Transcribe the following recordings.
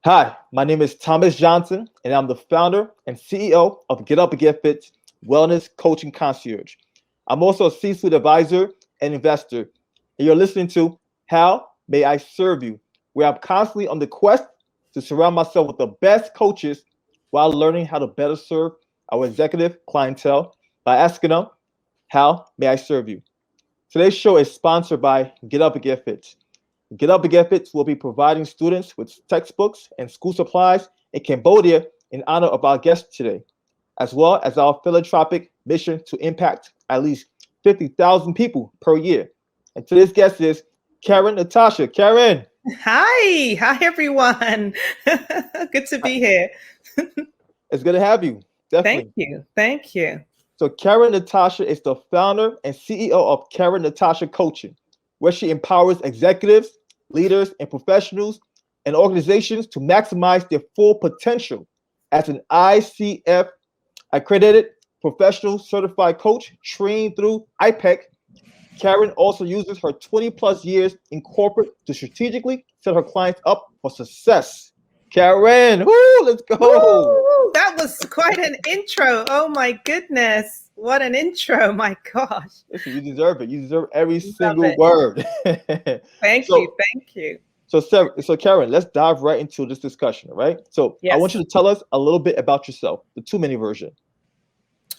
Hi, my name is Thomas Johnson, and I'm the founder and CEO of GetUpNGetFit Wellness Coaching Concierge. I'm also a C-suite advisor and investor, and you're listening to How May I Serve You, where I'm constantly on the quest to surround myself with the best coaches while learning how to better serve our executive clientele by asking them, How may I serve you? Today's show is sponsored by GetUpNGetFit. GetUpNGetFit will be providing students with textbooks and school supplies in Cambodia in honor of our guest today, as well as our philanthropic mission to impact at least 50,000 people per year. And today's guest is Karen Natasha. Karen. Hi everyone. Good to be here. It's good to have you. Definitely. Thank you. So Karen Natasha is the founder and CEO of Karen Natasha Coaching, where she empowers executives, leaders, and professionals and organizations to maximize their full potential as an ICF accredited professional certified coach trained through IPEC. Karen also uses her 20 plus years in corporate to strategically set her clients up for success. Karen, woo, let's go. Woo, that was quite an intro. Oh my goodness. What an intro. My gosh. Listen, you deserve it. You deserve every single word. Thank you. So Karen, let's dive right into this discussion, right? So yes. I want you to tell us a little bit about yourself, the 2-minute version.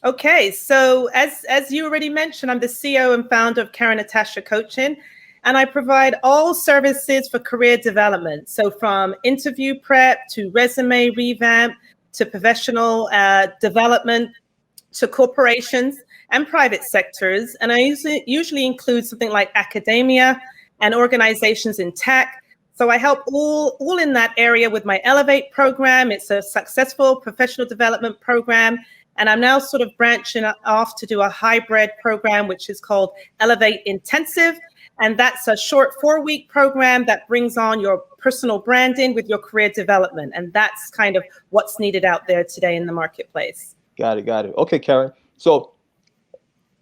Okay, so as you already mentioned, I'm the CEO and founder of Karen Natasha Coaching, and I provide all services for career development. So from interview prep to resume revamp to professional development to corporations and private sectors. And I usually include something like academia and organizations in tech. So I help all in that area with my Elevate program. It's a successful professional development program. And I'm now sort of branching off to do a hybrid program, which is called Elevate Intensive. And that's a short 4-week program that brings on your personal branding with your career development. And that's kind of what's needed out there today in the marketplace. Got it. Okay, Karen. So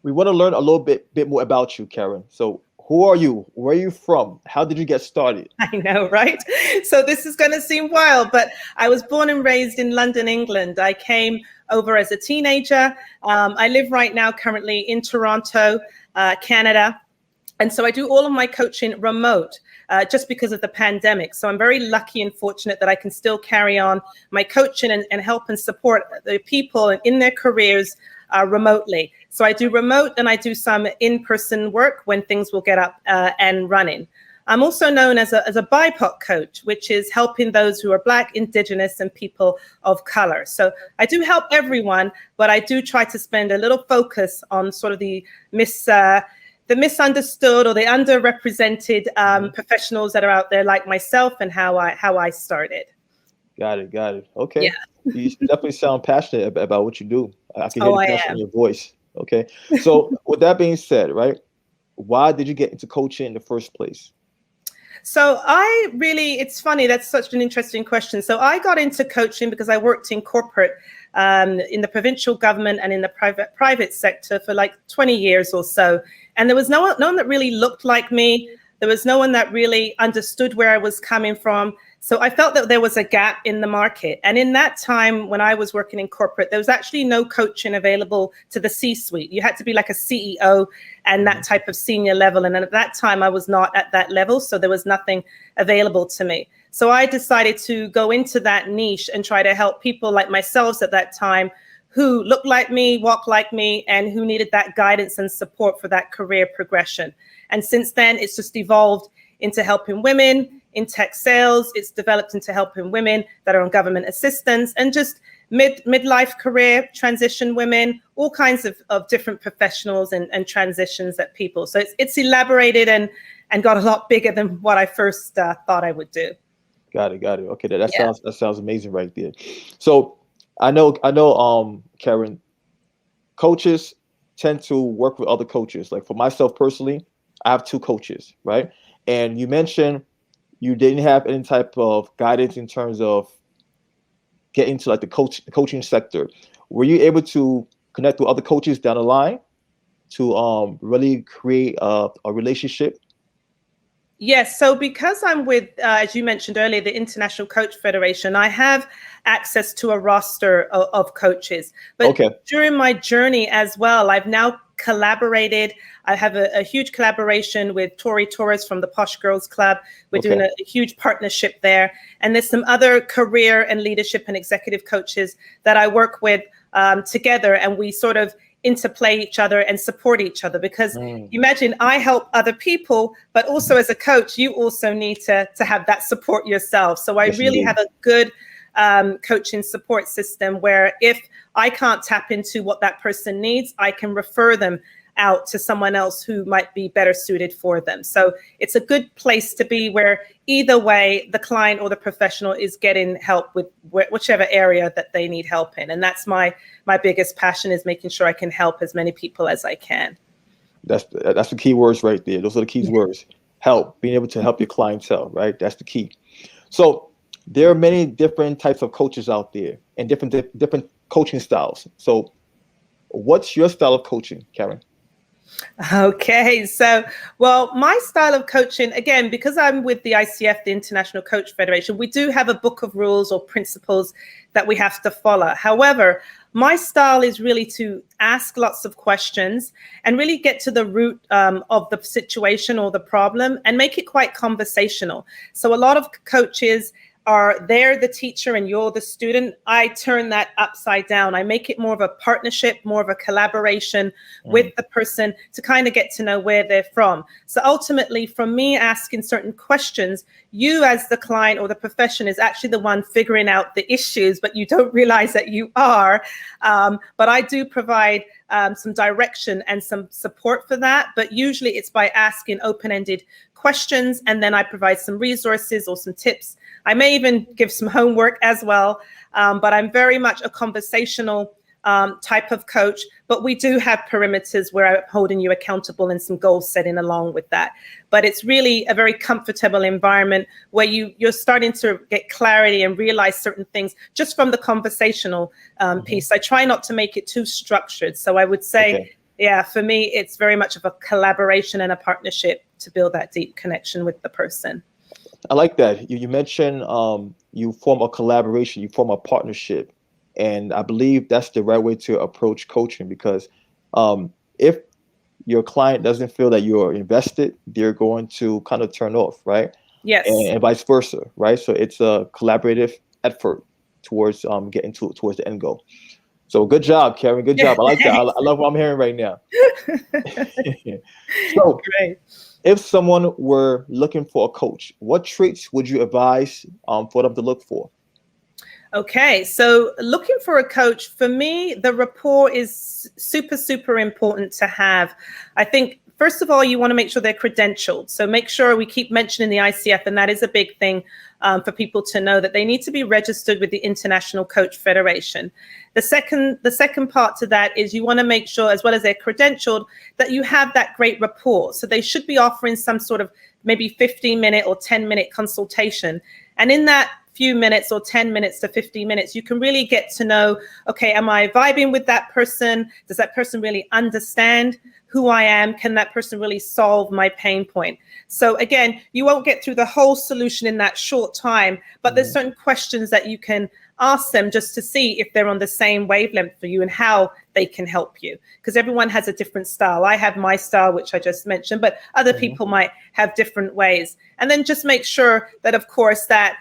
we want to learn a little bit more about you, Karen. So who are you? Where are you from? How did you get started? I know, right? So this is going to seem wild, but I was born and raised in London, England. I came over as a teenager. I live right now currently in Toronto, Canada. And so I do all of my coaching remote just because of the pandemic. So I'm very lucky and fortunate that I can still carry on my coaching and help and support the people in their careers remotely. So I do remote and I do some in-person work when things will get up and running. I'm also known as a BIPOC coach, which is helping those who are Black, Indigenous, and people of color. So I do help everyone, but I do try to spend a little focus on sort of the misunderstood or the underrepresented professionals that are out there like myself and how I started. Got it. Okay. Yeah. You definitely sound passionate about what you do. I can hear the passion in your voice. Okay. So with that being said, right, why did you get into coaching in the first place? So it's funny, that's such an interesting question. So I got into coaching because I worked in corporate in the provincial government and in the private sector for like 20 years or so. And there was no one that really looked like me. There was no one that really understood where I was coming from. So I felt that there was a gap in the market. And in that time, when I was working in corporate, there was actually no coaching available to the C-suite. You had to be like a CEO and that type of senior level. And at that time, I was not at that level. So there was nothing available to me. So I decided to go into that niche and try to help people like myself at that time who looked like me, walked like me, and who needed that guidance and support for that career progression. And since then, it's just evolved into helping women in tech sales. It's developed into helping women that are on government assistance and just midlife career transition women, all kinds of different professionals and transitions that people. So it's elaborated and got a lot bigger than what I first thought I would do. Got it. Okay, that sounds amazing right there. So I know, Karen, coaches tend to work with other coaches. Like for myself personally, I have 2 coaches, right? And you mentioned you didn't have any type of guidance in terms of getting to like the coaching sector. Were you able to connect with other coaches down the line to really create a relationship? Yes. So because I'm with, as you mentioned earlier, the International Coach Federation, I have access to a roster of coaches. But during my journey as well, I've now collaborated. I have a huge collaboration with Tori Torres from the Posh Girls Club. We're doing a huge partnership there. And there's some other career and leadership and executive coaches that I work with together. And we sort of interplay each other and support each other, because imagine I help other people, but also as a coach, you also need to have that support yourself. So I really have a good coaching support system where if I can't tap into what that person needs, I can refer them out to someone else who might be better suited for them. So it's a good place to be, where either way, the client or the professional is getting help with whichever area that they need help in. And that's my biggest passion, is making sure I can help as many people as I can. That's the key words right there. Those are the key words. Help, being able to help your clientele, right? That's the key. So there are many different types of coaches out there and different coaching styles. So what's your style of coaching, Karen? Okay, so, well, my style of coaching, again, because I'm with the ICF, the International Coach Federation, we do have a book of rules or principles that we have to follow. However, my style is really to ask lots of questions and really get to the root of the situation or the problem and make it quite conversational. So a lot of coaches are they're the teacher and you're the student. I turn that upside down. I make it more of a partnership, more of a collaboration with the person to kind of get to know where they're from. So ultimately, from me asking certain questions, you as the client or the profession is actually the one figuring out the issues, but you don't realize that you are. But I do provide some direction and some support for that. But usually it's by asking open-ended questions, and then I provide some resources or some tips. I may even give some homework as well, but I'm very much a conversational type of coach. But we do have perimeters where I'm holding you accountable and some goal setting along with that. But it's really a very comfortable environment where you're starting to get clarity and realize certain things just from the conversational piece. I try not to make it too structured. So I would say, yeah, for me, it's very much of a collaboration and a partnership to build that deep connection with the person. I like that. You mentioned you form a collaboration, you form a partnership. And I believe that's the right way to approach coaching, because if your client doesn't feel that you're invested, they're going to kind of turn off, right? Yes. And vice versa, right? So it's a collaborative effort towards getting towards the end goal. So good job, Karen. Good job. I like that. I love what I'm hearing right now. So great. If someone were looking for a coach, what traits would you advise for them to look for? Okay, so looking for a coach, for me, the rapport is super, super important to have. I think, first of all, you want to make sure they're credentialed. So make sure, we keep mentioning the ICF, and that is a big thing for people to know, that they need to be registered with the International Coach Federation. The second part to that is you want to make sure, as well as they're credentialed, that you have that great rapport. So they should be offering some sort of maybe 15-minute or 10-minute consultation. And in that few minutes or 10 minutes to 15 minutes, you can really get to know, okay, am I vibing with that person? Does that person really understand who I am? Can that person really solve my pain point? So again, you won't get through the whole solution in that short time, but there's certain questions that you can ask them just to see if they're on the same wavelength for you and how they can help you. Because everyone has a different style. I have my style, which I just mentioned, but other people might have different ways. And then just make sure that, of course, that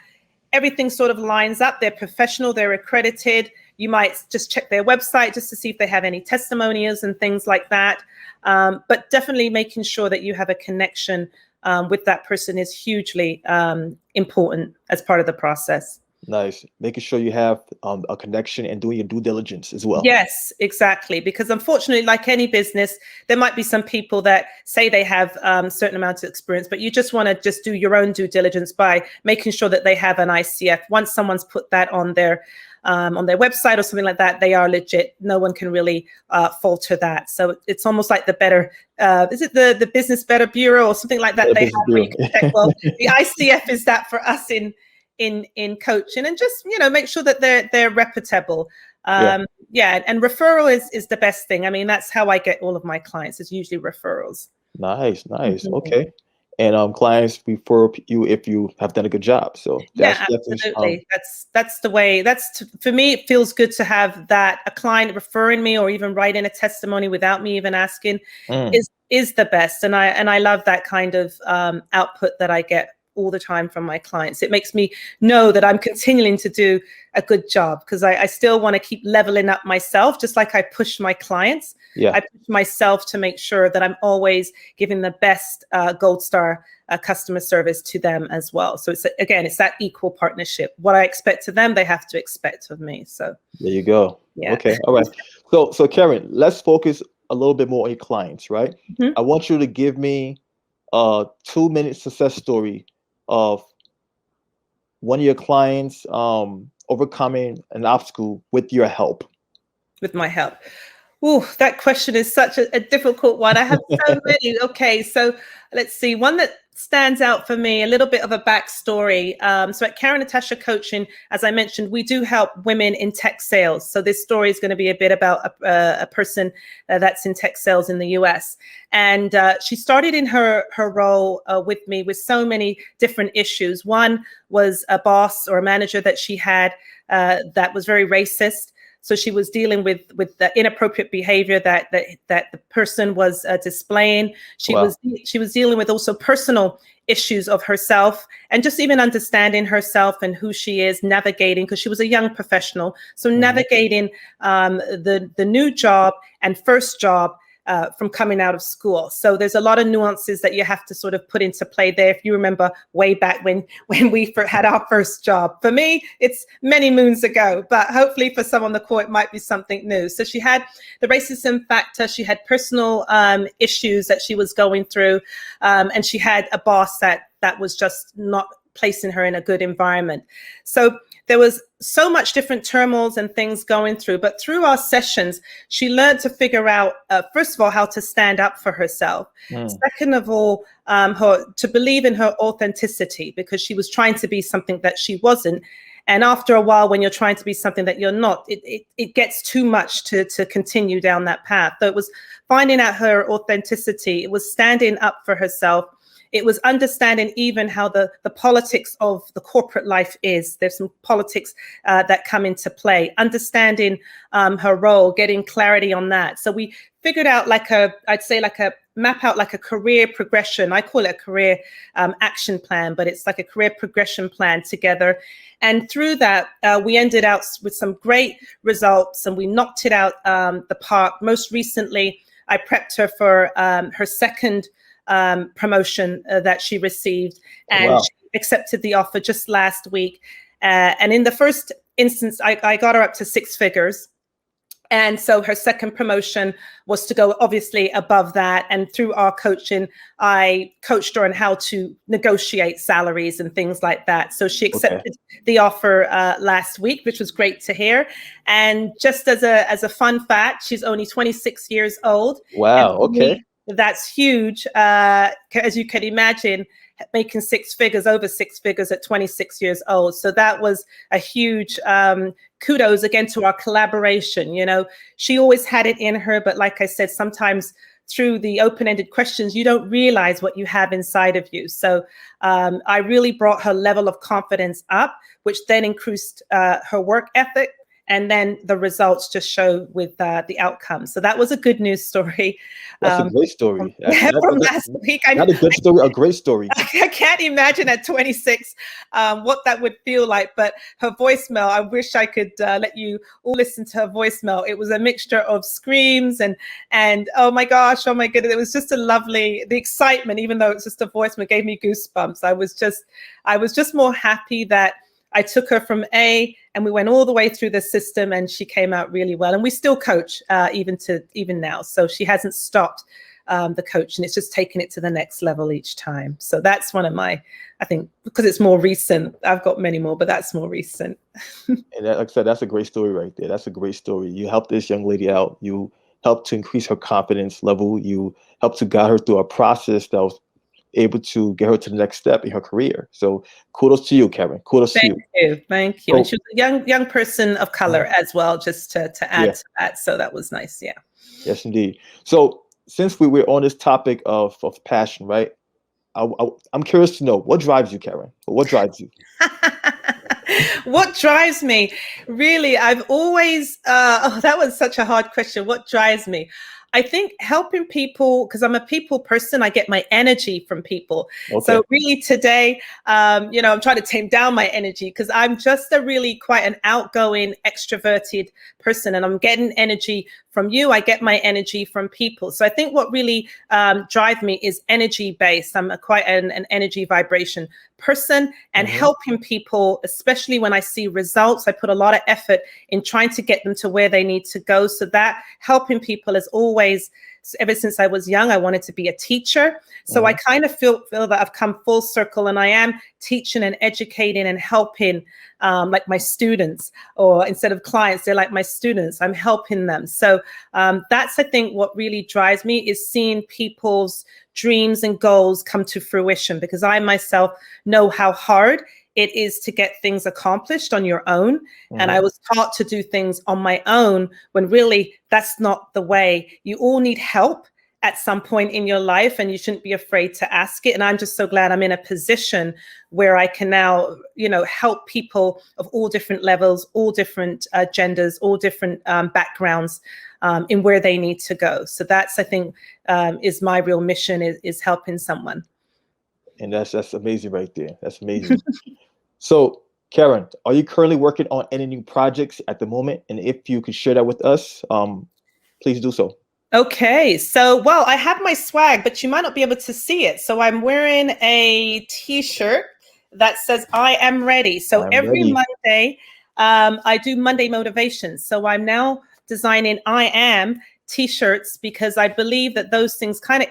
everything sort of lines up. They're professional, they're accredited. You might just check their website just to see if they have any testimonials and things like that. But definitely making sure that you have a connection with that person is hugely important as part of the process. Nice. Making sure you have a connection and doing your due diligence as well. Yes, exactly. Because unfortunately, like any business, there might be some people that say they have certain amounts of experience, but you just want to just do your own due diligence by making sure that they have an ICF. Once someone's put that on their website or something like that, they are legit. No one can really falter that. So it's almost like the better, is it the Business Better Bureau or something like that? The they have where you Bureau. can check, well, the ICF is that for us in coaching, and just, make sure that they're reputable. And referral is the best thing. I mean, that's how I get all of my clients, is usually referrals. Nice. Okay. and clients refer you if you have done a good job. So that's Yeah, definitely absolutely. That's the way. For me, it feels good to have that a client referring me or even writing a testimony without me even asking is the best. And I love that kind of output that I get all the time from my clients. It makes me know that I'm continuing to do a good job, because I still want to keep leveling up myself, just like I push my clients. Yeah. I push myself to make sure that I'm always giving the best gold star customer service to them as well. So it's that equal partnership. What I expect of them, they have to expect of me. So There you go. yeah. Okay. All right. So Karen, let's focus a little bit more on your clients, right? Mhm. I want you to give me a 2-minute success story of one of your clients overcoming an obstacle with your help. With my help. Oh, that question is such a difficult one. I have so many. Okay, so let's see. One that stands out for me, a little bit of a backstory. So at Karen Natasha Coaching, as I mentioned, we do help women in tech sales. So this story is going to be a bit about a person that's in tech sales in the US. And she started in her role with me with so many different issues. One was a boss or a manager that she had that was very racist. So she was dealing with the inappropriate behavior that the person was displaying. She was dealing with also personal issues of herself, and just even understanding herself and who she is, navigating, because she was a young professional. So navigating the new job and first job from coming out of school. So there's a lot of nuances that you have to sort of put into play there. If you remember way back when we had our first job. For me, it's many moons ago, but hopefully for some on the call, it might be something new. So she had the racism factor. She had personal issues that she was going through. And she had a boss that was just not placing her in a good environment. So there was so much different turmoils and things going through, but through our sessions, she learned to figure out, first of all, how to stand up for herself. Second of all, to believe in her authenticity, because she was trying to be something that she wasn't. And after a while, when you're trying to be something that you're not, it gets too much to continue down that path. So it was finding out her authenticity. It was standing up for herself. It was understanding even how the politics of the corporate life is. There's some politics that come into play. Understanding her role, getting clarity on that. So we figured out map out like a career progression. I call it a career action plan, but it's like a career progression plan together. And through that, we ended out with some great results, and we knocked it out the park. Most recently, I prepped her for her second promotion that she received, and she accepted the offer just last week. And in the first instance, I got her up to 6 figures. And so her second promotion was to go obviously above that. And through our coaching, I coached her on how to negotiate salaries and things like that. So she accepted the offer last week, which was great to hear. And just as a fun fact, she's only 26 years old. Wow. Okay. That's huge. As you can imagine, making over 6 figures at 26 years old. So that was a huge kudos again to our collaboration. You know, she always had it in her, but like I said, sometimes through the open-ended questions, you don't realize what you have inside of you. So I really brought her level of confidence up, which then increased her work ethic. And then the results just show with the outcome. So that was a good news story. That's a great story. From last week. Not a good story, a great story. I can't imagine at 26 what that would feel like. But her voicemail, I wish I could let you all listen to her voicemail. It was a mixture of screams and oh my gosh, oh my goodness. It was just the excitement, even though it's just a voicemail, gave me goosebumps. I was just more happy that I took her from A and we went all the way through the system, and she came out really well. And we still coach even now. So she hasn't stopped the coaching. It's just taking it to the next level each time. So that's one of my, I think, because it's more recent. I've got many more, but that's more recent. And like I said, that's a great story right there. That's a great story. You helped this young lady out. You helped to increase her confidence level. You helped to guide her through a process that was able to get her to the next step in her career. So kudos to you, Karen. Kudos to you. Thank you. And she was a young person of color as well, just to add to that. So that was nice. Yeah. Yes, indeed. So since we were on this topic of passion, right? I'm curious to know what drives you, Karen. What drives you? What drives me? Really, I've always, that was such a hard question. What drives me? I think helping people, because I'm a people person, I get my energy from people. Okay. So really today, I'm trying to tame down my energy because I'm just a really quite an outgoing, extroverted person, and I'm getting energy from you. I get my energy from people. So I think what really drives me is energy based. I'm quite an energy vibration person, and helping people, especially when I see results, I put a lot of effort in trying to get them to where they need to go. So that helping people is always, ever since I was young, I wanted to be a teacher. So I kind of feel that I've come full circle, and I am teaching and educating and helping like my students, or instead of clients, they're like my students. I'm helping them. So that's, I think, what really drives me is seeing people's dreams and goals come to fruition, because I myself know how hard it is to get things accomplished on your own. And I was taught to do things on my own when really that's not the way. You all need help at some point in your life, and you shouldn't be afraid to ask it. And I'm just so glad I'm in a position where I can now, help people of all different levels, all different genders, all different backgrounds in where they need to go. So that's, I think, is my real mission, is helping someone. And that's amazing right there. That's amazing. So, Karen, are you currently working on any new projects at the moment? And if you could share that with us, please do so. Okay, so, well, I have my swag, but you might not be able to see it. So I'm wearing a t-shirt that says, I am ready. So every Monday, I do Monday motivation. So I'm now designing I am t-shirts, because I believe that those things kind of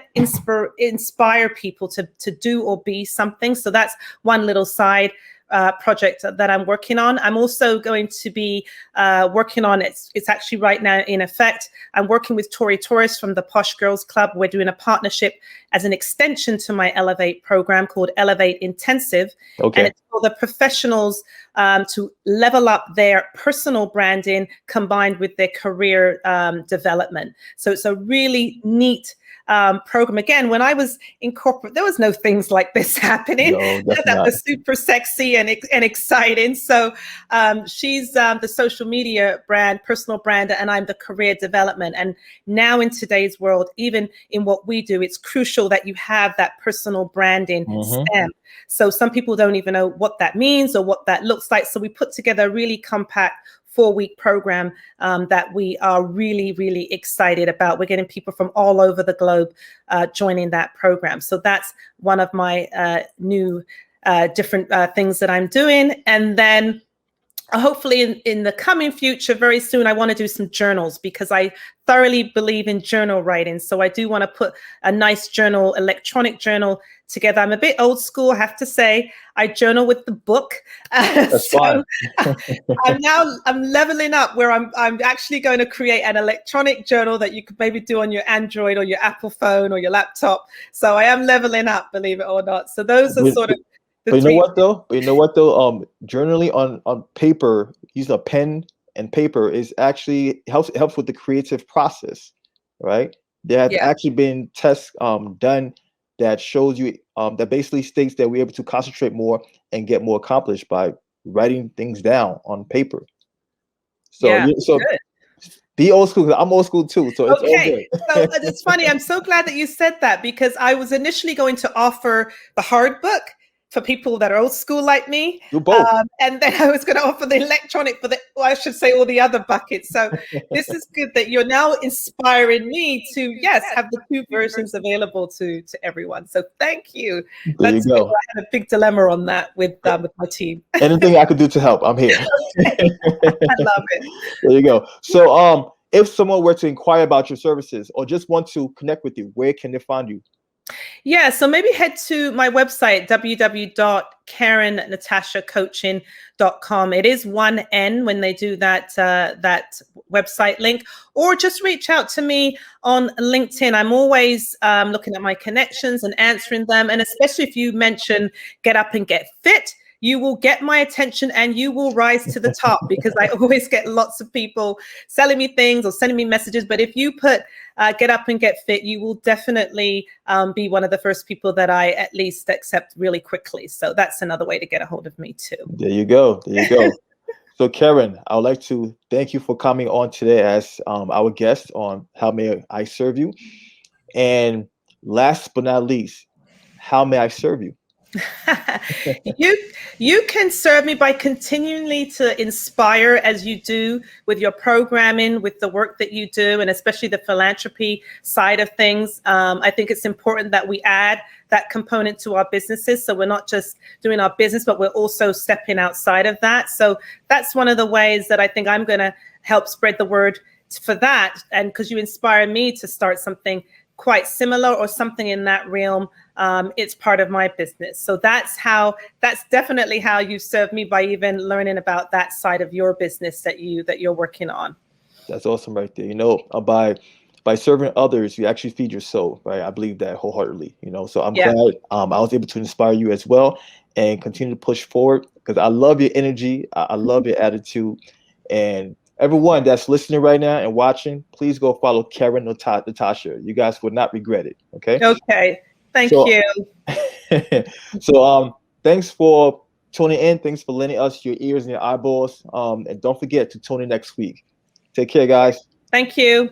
inspire people to do or be something. So that's one little side project that I'm working on. I'm also going to be working on, it's actually right now in effect, I'm working with Tori Torres from the Posh Girls Club. We're doing a partnership as an extension to my Elevate program called Elevate Intensive. Okay. And it's for the professionals to level up their personal branding combined with their career development. So it's a really neat program. Again, when I was in corporate, there was no things like this happening. No, that was super sexy and exciting. So she's the social media brand, personal brand, and I'm the career development. And now in today's world, even in what we do, it's crucial that you have that personal branding stamp. So some people don't even know what that means or what that looks like. So we put together a really compact 4-week program that we are really, really excited about. We're getting people from all over the globe joining that program. So that's one of my new different things that I'm doing. And then hopefully in the coming future, very soon, I want to do some journals, because I thoroughly believe in journal writing. So I do want to put a nice journal, electronic journal together. I'm a bit old school, I have to say. I journal with the book. That's fine. I'm leveling up where I'm actually going to create an electronic journal that you could maybe do on your Android or your Apple phone or your laptop. So I am leveling up, believe it or not. So those are sort of But you know what though? Journaling on paper, using a pen and paper is actually helps with the creative process, right? There have actually been tests done that shows you that basically states that we're able to concentrate more and get more accomplished by writing things down on paper. So good. Be old school, 'cause I'm old school too, so it's all good. So it's funny. I'm so glad that you said that, because I was initially going to offer the hard book for people that are old school like me. Do both. And then I was going to offer the electronic for I should say all the other buckets. So this is good that you're now inspiring me to, have the two versions available to everyone. So thank you. There you go. I had a big dilemma on that with my team. Anything I could do to help, I'm here. I love it. There you go. So if someone were to inquire about your services or just want to connect with you, where can they find you? Yeah, so maybe head to my website, www.KarenNatashaCoaching.com. It is one N when they do that website link, or just reach out to me on LinkedIn. I'm always looking at my connections and answering them. And especially if you mention Get Up and Get Fit, you will get my attention and you will rise to the top, because I always get lots of people selling me things or sending me messages. But if you put Get Up and Get Fit, you will definitely be one of the first people that I at least accept really quickly. So that's another way to get a hold of me too. There you go. There you go. So Karen, I would like to thank you for coming on today as our guest on How May I Serve You? And last but not least, how may I serve you? You can serve me by continually to inspire, as you do with your programming, with the work that you do, and especially the philanthropy side of things. I think it's important that we add that component to our businesses, so we're not just doing our business, but we're also stepping outside of that. So that's one of the ways that I think I'm going to help spread the word for that. And because you inspire me to start something quite similar or something in that realm, it's part of my business. So that's definitely how you serve me, by even learning about that side of your business that you're working on. That's awesome right there. By serving others, you actually feed your soul, right? I believe that wholeheartedly, so I'm glad I was able to inspire you as well and continue to push forward, because I love your energy. I love your attitude. And everyone that's listening right now and watching, please go follow Karen Natasha. You guys would not regret it. Okay. Okay. Thank you. So thanks for tuning in. Thanks for lending us your ears and your eyeballs. And don't forget to tune in next week. Take care, guys. Thank you.